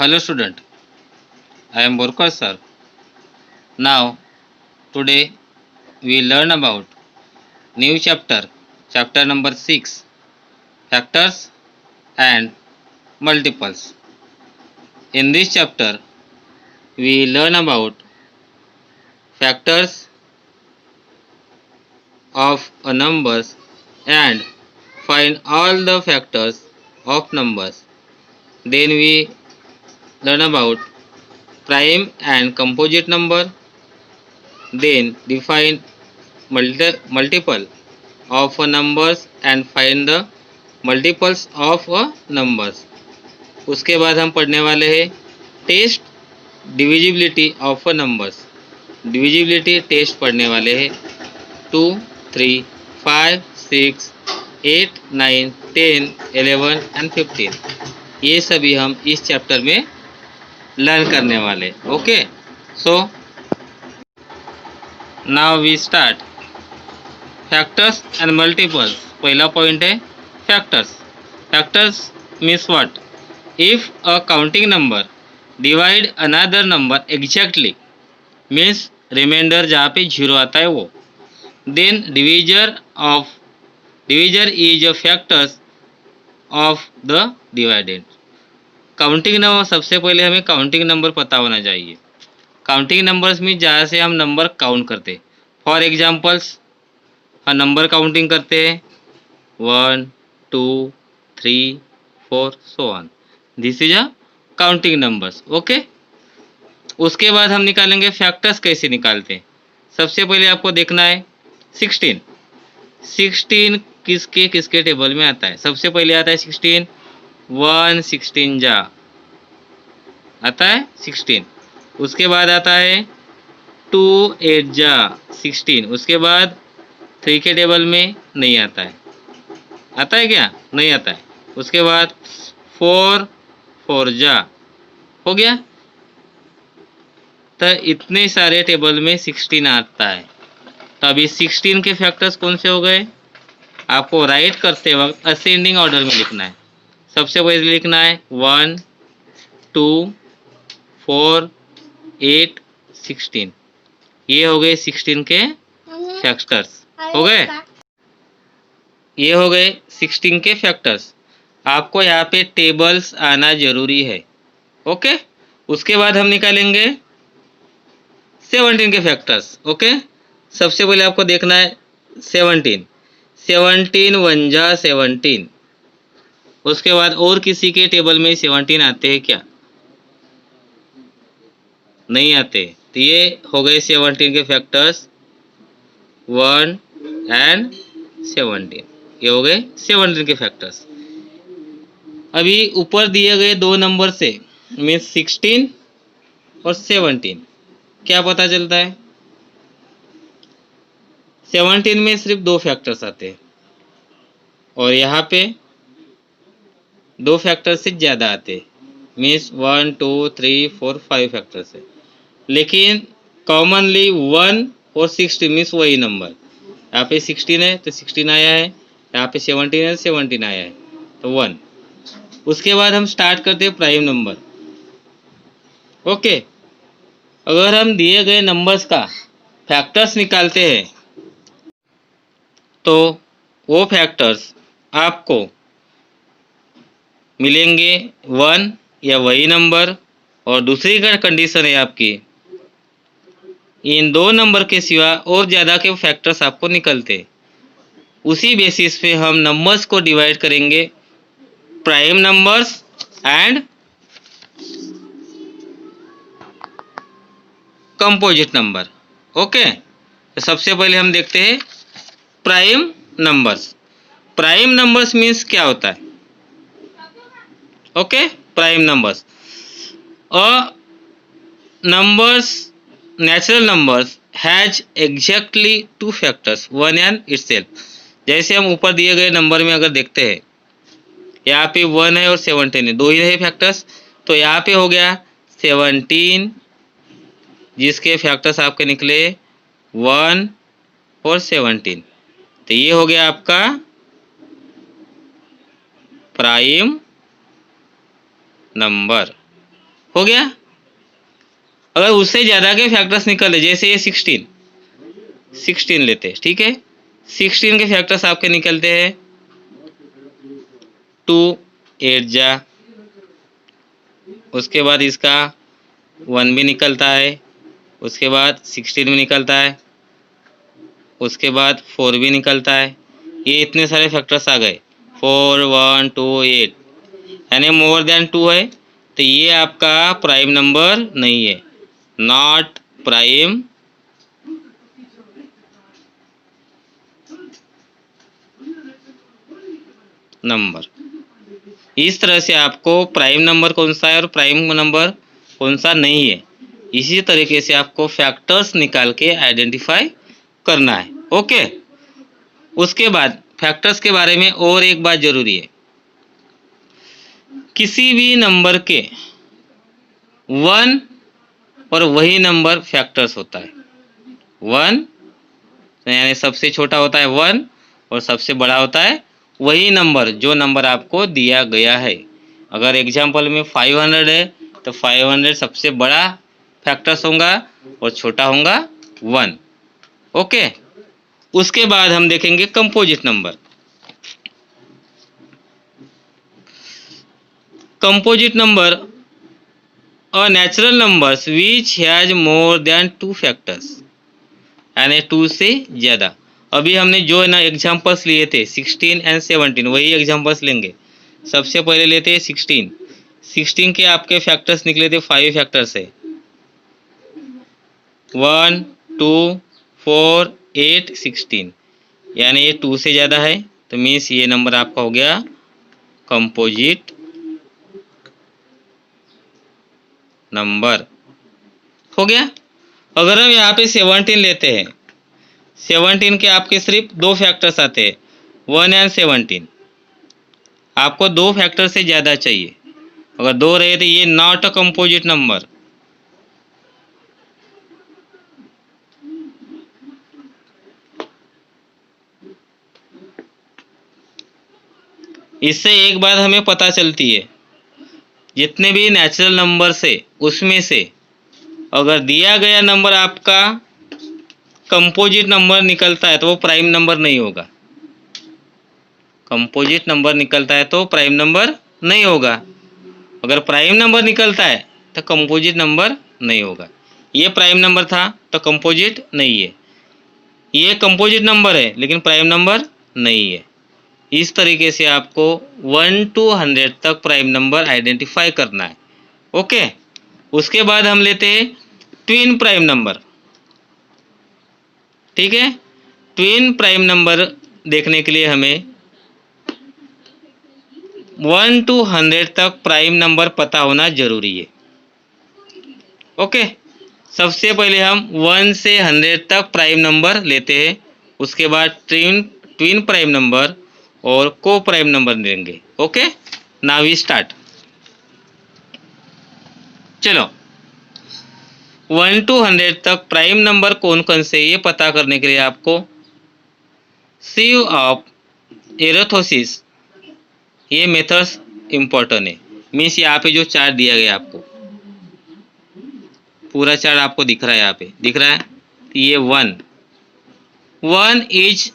Hello student, I am Borkar sir. Now today we learn about new chapter number 6, factors and multiples. In this chapter we learn about factors of a numbers and find all the factors of numbers. Then we learn about prime and composite number. Then define multiple of a numbers and find the multiples of a numbers. उसके बाद हम पढ़ने वाले हैं test divisibility of a numbers. Divisibility test पढ़ने वाले हैं 2, 3, 5, 6, 8, 9, 10, 11 and 15. ये सभी हम इस चैप्टर में लर्न करने वाले. Okay, so now we start factors and multiples. पहला पॉइंट है factors. Factors means what? If a counting number divide another number exactly, means remainder जहाँ पे जीरो आता है वो, then divisor is a factors of the divided. Counting number, सबसे पहले हमें काउंटिंग नंबर पता होना चाहिए. काउंटिंग नंबर्स में जहाँ से हम नंबर काउंट करते. फॉर एग्जाम्पल्स हम नंबर काउंटिंग करते हैं 1, 2, 3, 4, so on. This is a counting numbers. Okay, उसके बाद हम निकालेंगे फैक्टर्स. कैसे निकालते हैं? सबसे पहले आपको देखना है 16. 16 किसके किसके टेबल में आता है? सबसे पहले आता है 16. 1 16 जा आता है 16. उसके बाद आता है 2 8 जा 16. उसके बाद 3 के टेबल में नहीं आता है. आता है क्या? नहीं आता है. उसके बाद 4 4 जा हो गया. तो इतने सारे टेबल में 16 आता है. तो अभी 16 के फैक्टर्स कौन से हो गए? आपको राइट करते वक्त असेंडिंग ऑर्डर में लिखना है. सबसे पहले लिखना है 1 2 4 8 16. ये हो गए 16 के फैक्टर्स. हो गए? ये हो गए 16 के फैक्टर्स. आपको यहाँ पे टेबल्स आना जरूरी है. ओके, उसके बाद हम निकालेंगे 17 के फैक्टर्स. ओके, सबसे पहले आपको देखना है 17. 17 1 जा 17. उसके बाद और किसी के टेबल में 17 आते हैं क्या? नहीं आते. तो ये हो गए 17 के फैक्टर्स 1 एंड 17. ये हो गए 17 के फैक्टर्स. अभी ऊपर दिए गए दो नंबर से मीन्स 16 और 17 क्या पता चलता है? 17 में सिर्फ दो फैक्टर्स आते हैं और यहाँ पे दो फैक्टर से ज़्यादा आते हैं. मीन्स 1 2 3 4 5 फैक्टर्स है. लेकिन कॉमनली 1 और 16 मीन्स वही नंबर. यहाँ पे 16 है तो 16 आया है. यहाँ पे 17 है 17 आया है तो 1. उसके बाद हम स्टार्ट करते हैं प्राइम नंबर. ओके, अगर हम दिए गए नंबर्स का फैक्टर्स निकालते हैं तो वो फैक्टर्स आपको मिलेंगे 1 या वही नंबर. और दूसरी कंडीशन है आपकी इन दो नंबर के सिवा और ज़्यादा के फैक्टर्स आपको निकलते. उसी बेसिस पे हम नंबर्स को डिवाइड करेंगे prime numbers and composite number. Okay, तो सबसे पहले हम देखते हैं prime numbers. Prime numbers means क्या होता है? Okay, prime numbers numbers natural numbers has exactly two factors 1 and itself. जैसे हम ऊपर दिए गए नंबर में अगर देखते हैं यहाँ पे 1 है और 17 है, दो ही है फैक्टर्स. तो यहाँ पे हो गया 17 जिसके फैक्टर्स आपके निकले 1 और 17. तो ये हो गया आपका प्राइम नंबर. हो गया। अगर उससे ज़्यादा के फैक्टर्स निकले, जैसे ये 16 लेते हैं, ठीक है, 16 के फैक्टर्स आपके निकलते हैं 2 8 जा, उसके बाद इसका 1 भी निकलता है, उसके बाद 16 भी निकलता है, उसके बाद 4 भी निकलता है। ये इतने सारे फैक्टर्स आ गए, 4 1 2 8, यानी मोर देन 2 है, तो ये आपका प्राइम नंबर नहीं है, नॉट प्राइम नंबर। इस तरह से आपको प्राइम नंबर कौन सा है और प्राइम नंबर कौन सा नहीं है, इसी तरीके से आपको फैक्टर्स निकाल के आइडेंटिफाई करना है। ओके, उसके बाद फैक्टर्स के बारे में और एक बात जरूरी है, किसी भी नंबर के 1 और वही नंबर फैक्टर्स होता है। 1 यानी सबसे छोटा होता है 1 और सबसे बड़ा होता है वही नंबर जो नंबर आपको दिया गया है। अगर एग्जाम्पल में 500 है तो 500 सबसे बड़ा फैक्टर्स होगा और छोटा होगा 1। ओके, उसके बाद हम देखेंगे composite number. Composite number a natural numbers which has more than 2 factors, यानी 2 से ज़्यादा। अभी हमने जो है ना एग्जाम्पल्स लिए थे 16 एंड 17, वही एग्जाम्पल्स लेंगे। सबसे पहले लेते हैं 16 के आपके फैक्टर्स निकले थे 5 फैक्टर्स है, 1 2 4 8 16, यानी ये 2 से ज़्यादा है, तो मीन्स ये नंबर आपका हो गया कंपोजिट नंबर। हो गया। अगर हम यहाँ पे 17 लेते हैं, 17 के आपके सिर्फ 2 फैक्टर्स आते हैं, 1 एंड 17। आपको 2 फैक्टर से ज़्यादा चाहिए, अगर 2 रहे तो ये नॉट अ कंपोजिट नंबर। इससे एक बात हमें पता चलती है, जितने भी नेचुरल नंबर से उसमें से अगर दिया गया नंबर आपका कंपोजिट नंबर निकलता है तो वो प्राइम नंबर नहीं होगा। कंपोजिट नंबर निकलता है तो प्राइम नंबर नहीं होगा। अगर प्राइम नंबर निकलता है तो कंपोजिट नंबर नहीं होगा। ये प्राइम नंबर था तो कंपोजिट नहीं है, ये कंपोजिट नंबर है लेकिन प्राइम नंबर नहीं है। इस तरीके से आपको 1 to 100 तक प्राइम नंबर आइडेंटिफाई करना है। ओके, उसके बाद हम लेते हैं ट्विन प्राइम नंबर। ठीक है, ट्विन प्राइम नंबर देखने के लिए हमें 1 to 100 तक प्राइम नंबर पता होना जरूरी है। ओके, सबसे पहले हम 1 से 100 तक प्राइम नंबर लेते हैं, उसके बाद ट्विन प्राइम नंबर और को प्राइम नंबर लेंगे। Okay, now we start. चलो, 1 to 100 तक प्राइम नंबर कौन कौन से ये पता करने के लिए आपको सिव ऑफ एरोथोसिस ये मेथड्स इम्पोर्टेंट है। मीन्स यहाँ पे जो चार्ट दिया गया आपको, पूरा चार्ट आपको दिख रहा है, यहाँ पे दिख रहा है, ये 1 is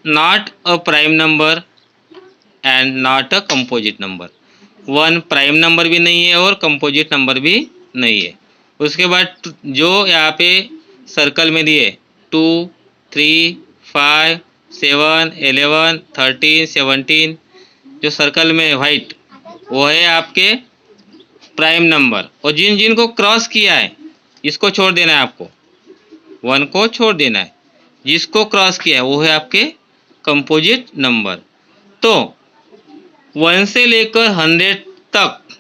not a prime number and not a composite number. 1 prime number भी नहीं है और कंपोजिट नंबर भी नहीं है। उसके बाद जो यहाँ पे सर्कल में दिए 2 3 5 7 11 13 17, जो सर्कल में वाइट वो है आपके प्राइम नंबर, और जिन जिन को क्रॉस किया है इसको छोड़ देना है, आपको 1 को छोड़ देना है, जिसको क्रॉस किया है वो है आपके कंपोजिट नंबर। तो 1 से लेकर 100 तक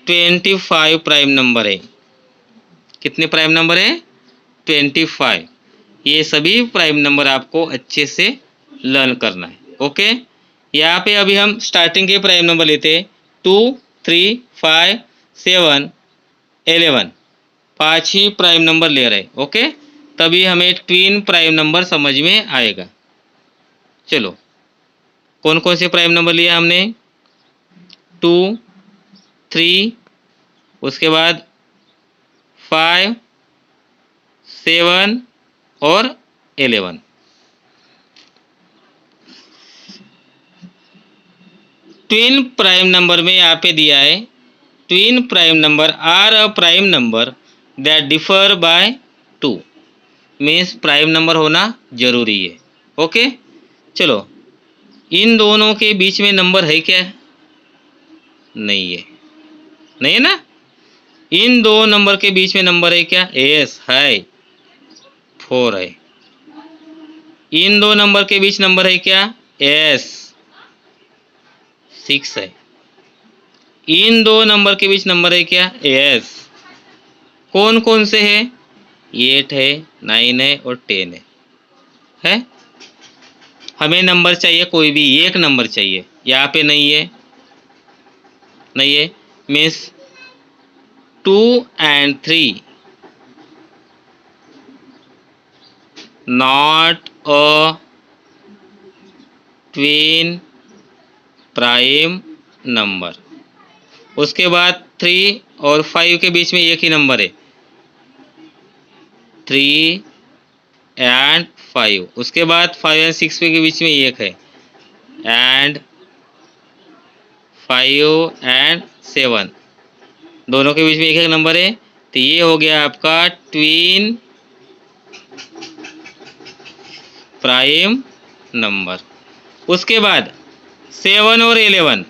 25 प्राइम नंबर है। कितने प्राइम नंबर है? 25। ये सभी प्राइम नंबर आपको अच्छे से लर्न करना है। ओके, यहाँ पे अभी हम स्टार्टिंग के प्राइम नंबर लेते हैं 2 3 5 7 11, 5 ही प्राइम नंबर ले रहे। ओके, तभी हमें ट्विन प्राइम नंबर समझ में आएगा। चलो, कौन कौन से प्राइम नंबर लिया हमने? 2 3 उसके बाद 5, 7 और 11। ट्विन प्राइम नंबर में यहाँ पे दिया है, twin prime number are a prime number that differ by 2, means prime number होना जरूरी है। ओके, चलो, इन दोनों के बीच में नंबर है क्या? नहीं है, नहीं है ना। इन दो नंबर के बीच में नंबर है क्या? यस है, 4 है। इन दो नंबर के बीच नंबर है क्या? यस, 6 है। इन दो नंबर के बीच नंबर है क्या? यस। कौन कौन से है? 8 है, 9 है और 10 है। हमें नंबर चाहिए, कोई भी एक नंबर चाहिए। यहाँ पे नहीं है, नहीं है, means 2 and 3 not a twin prime number. उसके बाद 3 और 5 के बीच में एक ही नंबर है, 3 and 5। उसके बाद 5 and 6 के बीच में एक है, and 5 and 7, दोनों के बीच में एक एक नंबर है। तो ये हो गया आपका ट्विन प्राइम नंबर। उसके बाद 7 और 11,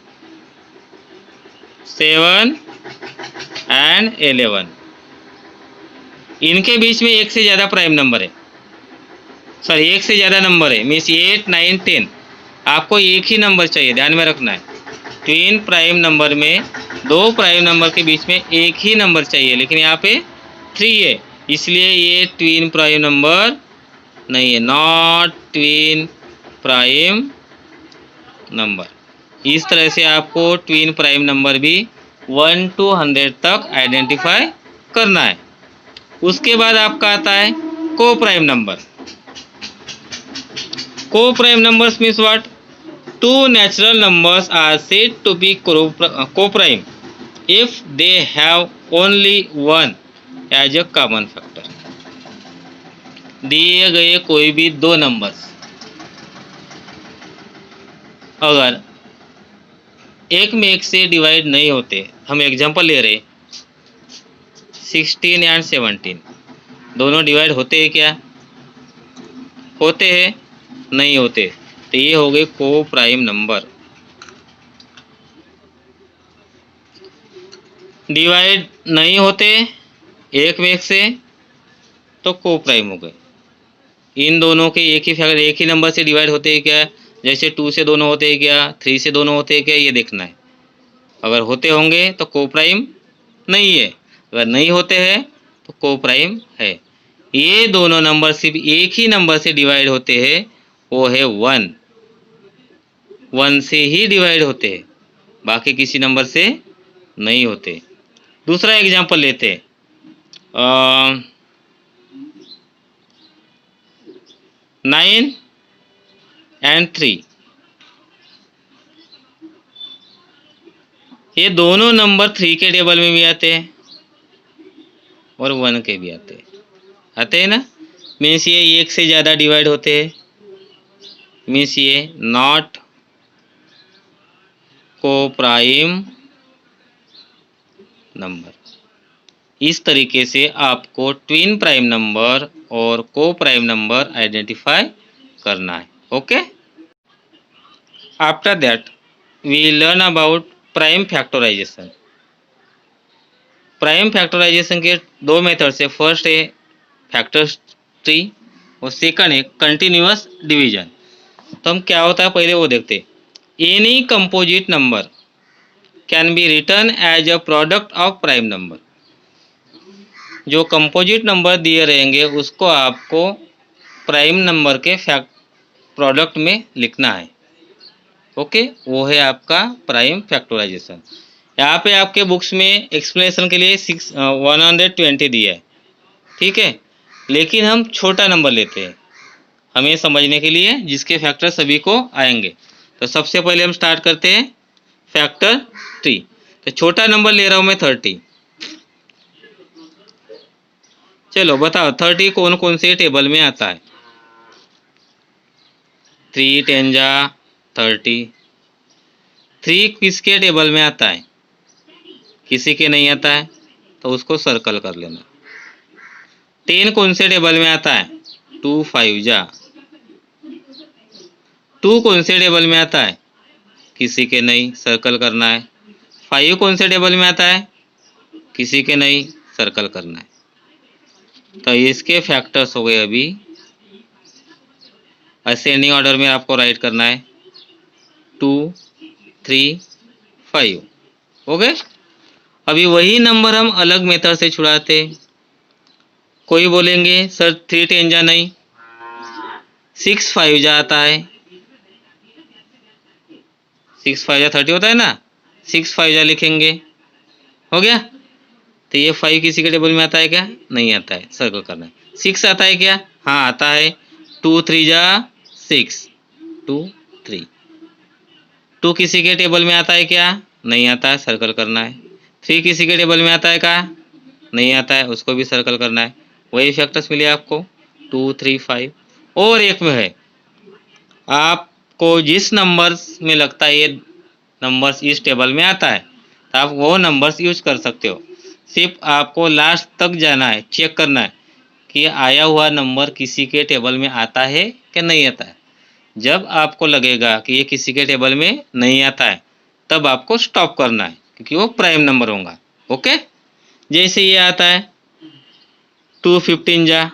7 and 11, इनके बीच में एक से ज़्यादा प्राइम नंबर है, सॉरी एक से ज़्यादा नंबर है, मीन्स 8, 9, 10। आपको एक ही नंबर चाहिए, ध्यान में रखना है। ट्विन प्राइम नंबर में दो प्राइम नंबर के बीच में एक ही नंबर चाहिए, लेकिन यहाँ पे 3 है, इसलिए ये ट्विन प्राइम नंबर नहीं है, नॉट ट्विन प्राइम नंबर। इस तरह से आपको ट्विन प्राइम नंबर भी 1 to 100 तक आइडेंटिफाई करना है। उसके बाद आपका आता है को प्राइम नंबर। को prime numbers means what? 2 natural numbers are said to be co-prime if they have only one as a common factor। दिए गए कोई भी दो नंबर्स अगर एक में एक से डिवाइड नहीं होते, हम एग्जांपल ले रहे 16 एंड 17, दोनों डिवाइड होते हैं क्या? होते हैं? नहीं होते, तो ये हो गए को प्राइम नंबर। डिवाइड नहीं होते एक में एक से, तो को प्राइम हो गए। इन दोनों के एक ही फैक्टर, एक ही नंबर से डिवाइड होते हैं क्या? जैसे 2 से दोनों होते हैं क्या? 3 से दोनों होते हैं क्या? ये देखना है। अगर होते होंगे तो को प्राइम नहीं है, अगर नहीं होते हैं तो को प्राइम है। ये दोनों नंबर सिर्फ एक ही नंबर से डिवाइड होते हैं, वो है 1। 1 से ही डिवाइड होते हैं, बाकी किसी नंबर से नहीं होते। दूसरा एग्जांपल लेते हैं, 9 and 3, ये दोनों नंबर 3 के टेबल में भी आते हैं और 1 के भी आते हैं ना, मीन्स ये एक से ज़्यादा डिवाइड होते हैं, मीन्स ये नॉट को प्राइम नंबर। इस तरीके से आपको ट्विन प्राइम नंबर और को प्राइम नंबर आइडेंटिफाई करना है। Okay, after that we learn about prime factorisation. Prime factorisation के दो मेथड से, फर्स्ट है फैक्टर ट्री और सेकंड है कंटिन्यूअस डिवीजन। तो हम क्या होता है पहले वो देखते। Any composite number can be written as a product of prime number. जो कंपोजिट नंबर दिए रहेंगे उसको आपको प्राइम नंबर के प्रोडक्ट में लिखना है। ओके, वो है आपका प्राइम फैक्टराइजेशन। यहाँ पे आपके बुक्स में एक्सप्लेनेशन के लिए 120 दिया है, ठीक है, लेकिन हम छोटा नंबर लेते हैं हमें समझने के लिए, जिसके फैक्टर सभी को आएंगे। तो सबसे पहले हम स्टार्ट करते हैं फैक्टर ट्री। तो छोटा नंबर ले रहा हूँ मैं 30, चलो बताओ 30 कौन कौन से टेबल में आता है? 3 10 जा 30। 3 किसके टेबल में आता है? किसी के नहीं आता है तो उसको सर्कल कर लेना। 10 कौन से टेबल में आता है? 2 5 जा। 2 कौन से टेबल में आता है? किसी के नहीं, सर्कल करना है। 5 कौन से टेबल में आता है? किसी के नहीं, सर्कल करना है। तो इसके फैक्टर्स हो गए अभी असेंडिंग ऑर्डर में आपको राइट करना है 2 3 5। हो गए। अभी वही नंबर हम अलग मेथड से छुड़ाते। कोई बोलेंगे सर 3 10 जा नहीं, 6 5 जा आता है। 6 5 जा 30 होता है ना, 6 5 जा लिखेंगे। हो गया। तो ये 5 किसी के टेबल में आता है क्या? नहीं आता है, सर्कल करना है। 6 आता है क्या? हाँ आता है। 2 3 जा 6, 2 3। 2 किसी के टेबल में आता है क्या? नहीं आता है, सर्कल करना है। 3 किसी के टेबल में आता है क्या? नहीं आता है, उसको भी सर्कल करना है। वही फैक्टर्स मिले आपको 2 3 5। और एक में है, आपको जिस नंबर्स में लगता है ये नंबर्स इस टेबल में आता है तो आप वो नंबर्स यूज कर सकते हो। सिर्फ आपको लास्ट तक जाना है, चेक करना है कि आया हुआ नंबर किसी के टेबल में आता है कि नहीं आता है। जब आपको लगेगा कि ये किसी के टेबल में नहीं आता है तब आपको स्टॉप करना है, क्योंकि वो प्राइम नंबर होगा। ओके। जैसे ये आता है 2 15 जा।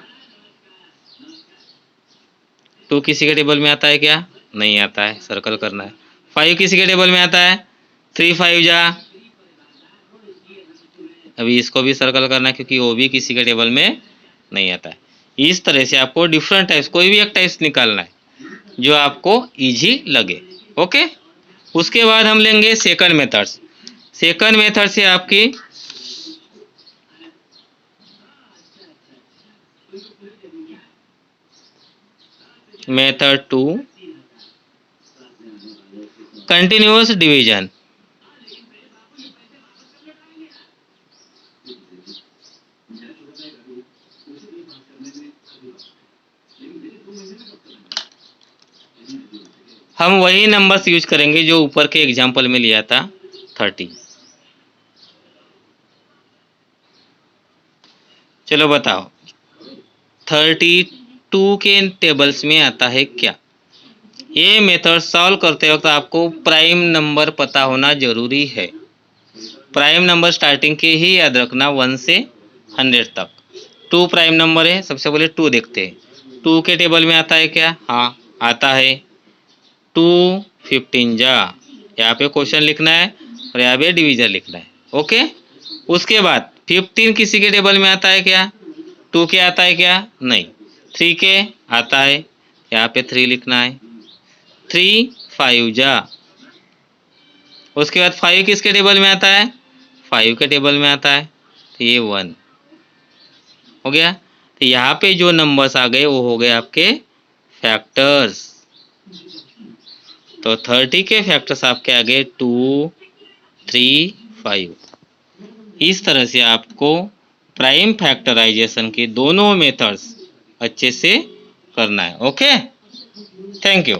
2 किसी के टेबल में आता है क्या? नहीं आता है, सर्कल करना है। 5 किसी के टेबल में आता है? 3 5 जा। अभी इसको भी सर्कल करना है क्योंकि वो भी किसी के टेबल में नहीं आता है। इस तरह से आपको डिफरेंट टाइप्स, कोई भी एक टाइप्स निकालना है जो आपको इजी लगे। ओके। उसके बाद हम लेंगे सेकंड मेथड्स। सेकंड मेथड से आपकी मेथड 2 कंटिन्यूअस डिवीजन। हम वही नंबर्स यूज करेंगे जो ऊपर के एग्जाम्पल में लिया था 30। चलो बताओ 32 के टेबल्स में आता है क्या? ये मेथड सॉल्व करते वक्त आपको प्राइम नंबर पता होना जरूरी है। प्राइम नंबर स्टार्टिंग के ही याद रखना 1 से 100 तक। 2 प्राइम नंबर है, सबसे पहले 2 देखते हैं। 2 के टेबल में आता है क्या? हाँ आता है। 2 15 जा। यहाँ पे क्वेश्चन लिखना है और यहाँ पे डिवीजन लिखना है। ओके। उसके बाद 15 किसी के टेबल में आता है क्या? 2 के आता है क्या? नहीं। 3 के आता है, यहाँ पे 3 लिखना है। 3 5 जा। उसके बाद 5 किसके टेबल में आता है? 5 के टेबल में आता है, तो ये 1 हो गया। तो यहाँ पे जो नंबर्स आ गए वो हो गए आपके फैक्टर्स। तो 30 के फैक्टर्स आपके आ गए 2 3 5। इस तरह से आपको प्राइम फैक्टराइजेशन के दोनों मेथड्स अच्छे से करना है। ओके। Thank you.